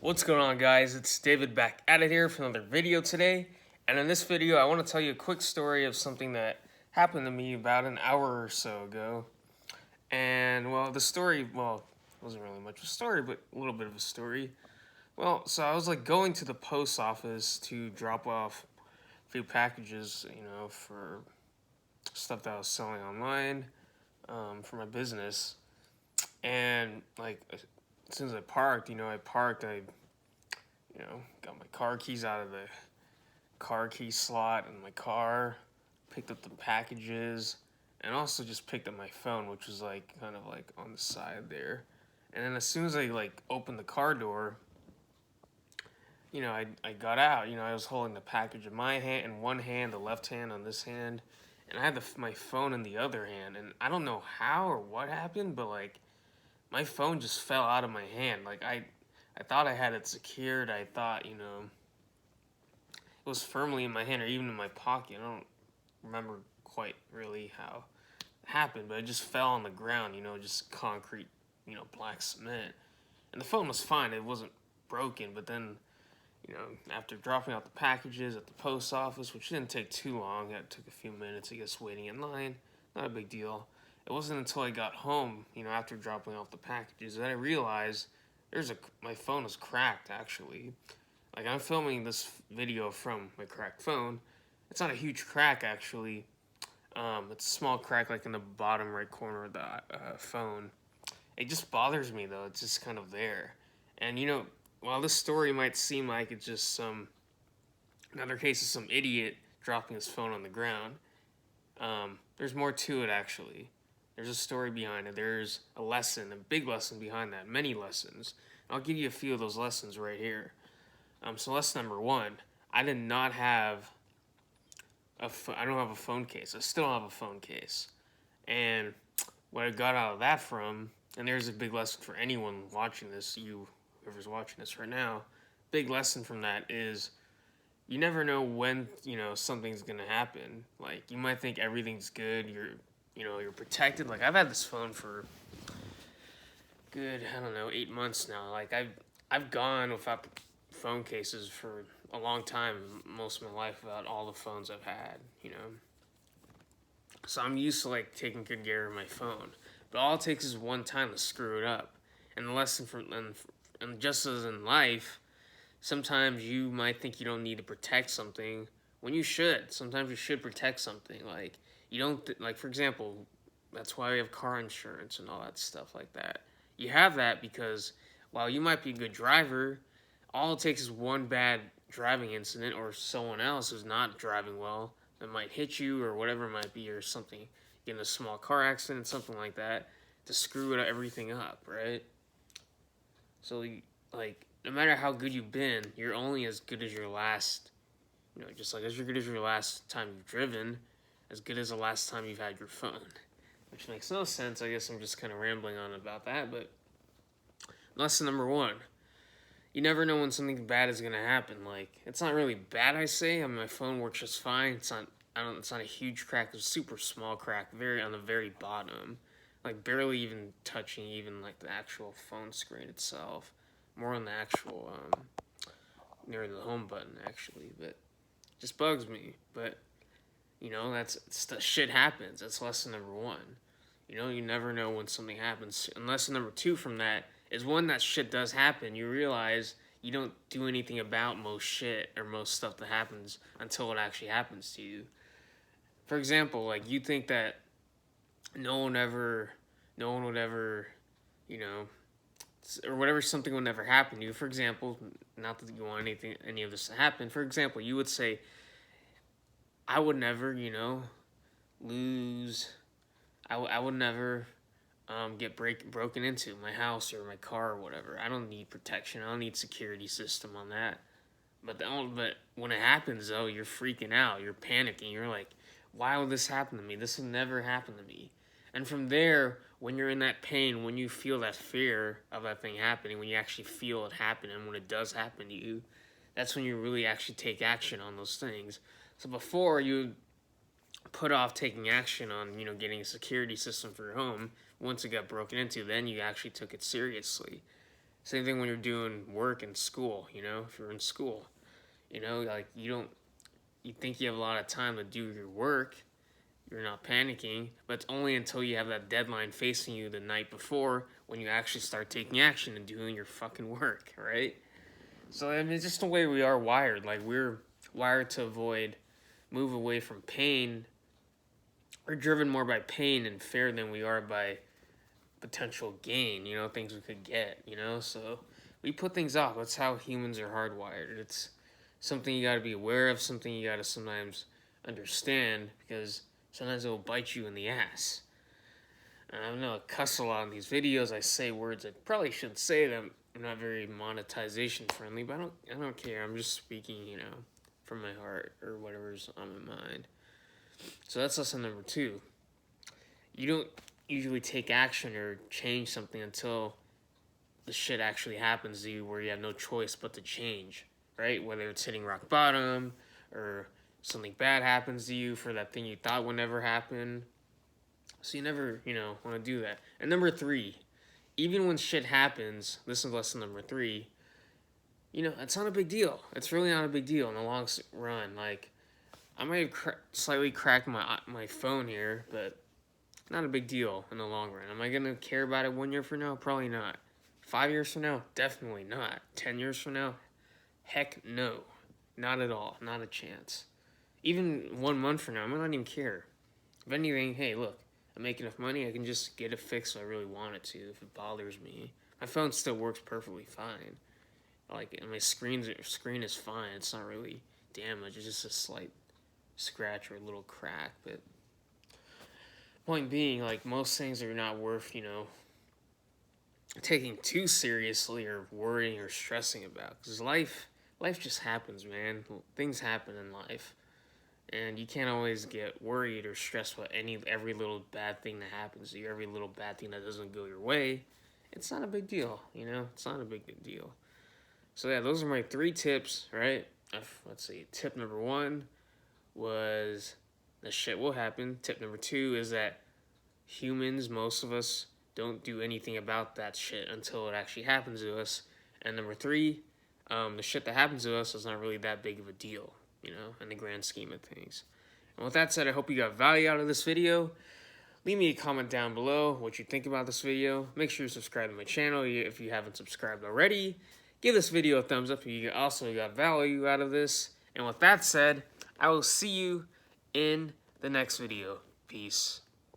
What's going on, guys? It's David back at it here for another video today. And in this video, I want to tell you a quick story of something that happened to me about an hour or so ago. And, well, the story, wasn't really much of a story, but a little bit of a story. Well, so I was, going to the post office to drop off a few packages, for stuff that I was selling online, for my business. And, as soon as I parked, got my car keys out of the car key slot in my car, picked up the packages, and also just picked up my phone, which was kind of on the side there. And then as soon as I opened the car door, I got out. I was holding the package in my hand, in one hand, the left hand on this hand, and I had my phone in the other hand. And I don't know how or what happened, but my phone just fell out of my hand. I thought I had it secured. I thought, it was firmly in my hand or even in my pocket. I don't remember quite really how it happened, but it just fell on the ground, just concrete, black cement. And the phone was fine. It wasn't broken, but then, after dropping out the packages at the post office, which didn't take too long, it took a few minutes, I guess, waiting in line. Not a big deal. It wasn't until I got home, after dropping off the packages, that I realized my phone was cracked, actually. I'm filming this video from my cracked phone. It's not a huge crack, actually. It's a small crack, in the bottom right corner of the phone. It just bothers me, though. It's just kind of there. And, while this story might seem like it's just another case of some idiot dropping his phone on the ground, there's more to it, actually. There's a story behind it. There's a lesson, a big lesson behind that, many lessons. I'll give you a few of those lessons right here. So lesson number one, I did not have I don't have a phone case. I still don't have a phone case. And what I got out of that from, and there's a big lesson for anyone watching this, whoever's watching this right now, big lesson from that is you never know when, something's going to happen. You might think everything's good, you're protected. I've had this phone for good, 8 months now. I've gone without phone cases for a long time, most of my life, without all the phones I've had, So I'm used to taking good care of my phone. But all it takes is one time to screw it up. And the lesson and just as in life, sometimes you might think you don't need to protect something when you should. Sometimes you should protect something. You don't, for example, that's why we have car insurance and all that stuff like that. You have that because while you might be a good driver, all it takes is one bad driving incident or someone else who's not driving well that might hit you or whatever it might be, or something, get in a small car accident, something like that, to screw everything up, right? So, no matter how good you've been, you're only as good as your last, just as good as your last time you've driven, as good as the last time you've had your phone. Which makes no sense. I guess I'm just kind of rambling on about that, but lesson number one, you never know when something bad is going to happen. It's not really bad, I say. My phone works just fine. It's not a huge crack. It's a super small crack, on the very bottom. Barely even touching the actual phone screen itself. More on the actual, near the home button, actually. But it just bugs me. But, shit happens. That's lesson number one. You never know when something happens. And lesson number two from that is when that shit does happen, you realize you don't do anything about most shit or most stuff that happens until it actually happens to you. For example, you think that no one would ever, or whatever, something would never happen to you. For example, not that you want any of this to happen. For example, you would say, I would never, lose. I would never get broken into my house or my car or whatever. I don't need protection. I don't need security system on that. But when it happens, though, you're freaking out. You're panicking. You're like, why would this happen to me? This will never happen to me. And from there, when you're in that pain, when you feel that fear of that thing happening, when you actually feel it happen, and when it does happen to you, that's when you really actually take action on those things. So before, you put off taking action on, getting a security system for your home. Once it got broken into, then you actually took it seriously. Same thing when you're doing work in school, you know, if you're in school, you know, like you think you have a lot of time to do your work, you're not panicking, but it's only until you have that deadline facing you the night before when you actually start taking action and doing your fucking work, right? So, I mean, it's just the way we are wired. Like, we're wired to move away from pain. We're driven more by pain and fear than we are by potential gain, you know, things we could get, you know? So we put things off. That's how humans are hardwired. It's something you got to be aware of, something you got to sometimes understand, because sometimes it will bite you in the ass. And I know I cuss a lot in these videos. I say words I probably shouldn't say them. I'm not very monetization friendly, but I don't care. I'm just speaking, you know, from my heart or whatever's on my mind. So that's lesson number 2. You don't usually take action or change something until the shit actually happens to you where you have no choice but to change, right? Whether it's hitting rock bottom or something bad happens to you for that thing you thought would never happen. So you never, you know, want to do that. And number 3, even when shit happens, this is lesson number 3, you know, it's not a big deal. It's really not a big deal in the long run. Like, I might have slightly cracked my phone here, but not a big deal in the long run. Am I going to care about it 1 year from now? Probably not. 5 years from now? Definitely not. 10 years from now? Heck no. Not at all. Not a chance. Even 1 month from now, I might not even care. If anything, hey, look, I make enough money, I can just get it fixed if I really want it to, if it bothers me. My phone still works perfectly fine. Like, and my screen is fine. It's not really damaged. It's just a slight scratch or a little crack, but point being, like, most things are not worth, you know, taking too seriously or worrying or stressing about, because life just happens, man. Things happen in life, and you can't always get worried or stressed about every little bad thing that happens to you, every little bad thing that doesn't go your way. It's not a big deal, you know. It's not a big deal. So yeah, those are my 3 tips, right? Let's see. Tip number 1 was that shit will happen. Tip number 2 is that humans, most of us, don't do anything about that shit until it actually happens to us. And number 3, the shit that happens to us is not really that big of a deal, you know, in the grand scheme of things. And with that said, I hope you got value out of this video. Leave me a comment down below what you think about this video. Make sure you subscribe to my channel if you haven't subscribed already. Give this video a thumbs up if you also got value out of this. And with that said, I will see you in the next video. Peace.